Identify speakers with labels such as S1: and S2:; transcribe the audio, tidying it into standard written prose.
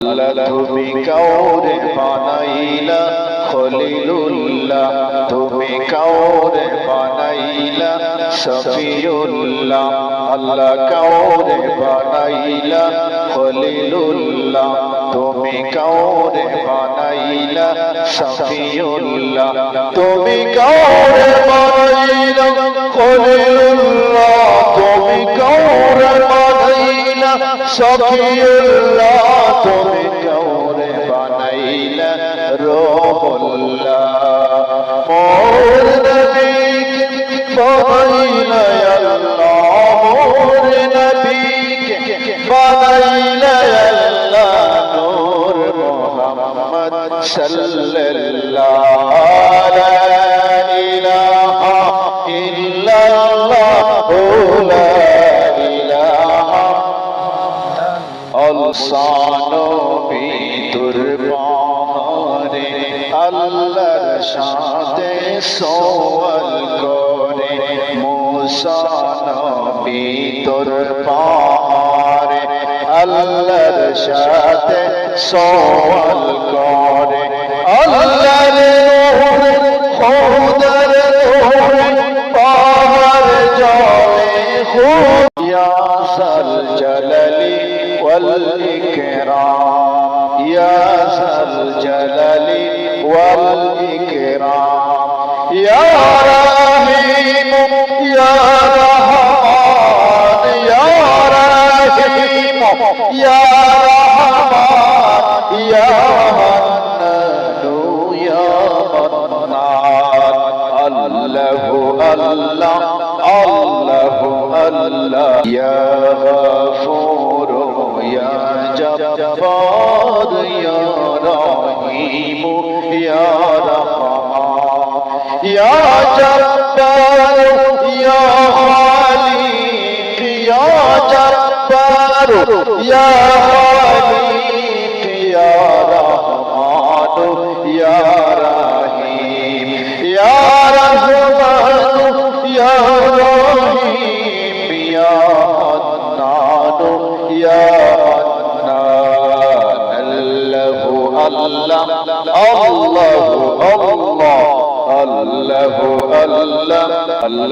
S1: তুমি কাউরে বানাইলা খলিলুল্লাহ, তুমি কাউরে বানাইলা সফিউল্লাহ। আল্লাহ কাউরে বানাইলা খলিলুল্লাহ, তুমি কাউরে বানাইলা সফিউল্লাহ। তুমি কাউরে বানাইলা খলিলুল্লাহ, তুমি কাউরে বানাইলা সফিউল্লাহ, তুমি কাউরে বানাইলা রূহুল্লাহ। মোর নবীকে বানাইলা আল্লাহ, মোর নবীকে বানাইলা আল্লাহ, নূর মুহাম্মদ সাল্লাল্লাহু লা ইলাহা ইল্লাল্লাহ লা ইলাহা আলসানো বিতুর পাহাড়ে আল্লাহর সাথে সওয়াল করে। মুসা নবী তোর পাহাড়ে আল্লাহর সাথে সওয়াল করে। আল্লাহর নূর খোদার নূর পাহাড় জলে খুদ ইয়া সাল জালালি ওয়াল ইকরাম, ইয়া সাল জালালি ওয়াল ইকরাম। ইয়া রহিম ইয়া রহমান, ইয়া রহিম ইয়া রহমান, ইয়া হান্নানু ইয়া মান্নান। আল্লাহু আল্লাহ আল্লাহু আল্লাহ, ইয়া গফুর ইয়া জব্বার, ইয়া রহিম ইয়া রহমান। ইয়া জব্বার ইয়া খালিক, ইয়া জব্বার ইয়া খালিক, ইয়া রহমান ইয়া রহিম, ইয়া রহমান ইয়া রহিম, ইয়া হান্নান ইয়া হান্নান। আল্লাহু আল্লাহ আল্লাহু আল্লাহ, আল্লাহু আল্লাহ আল্লাহ।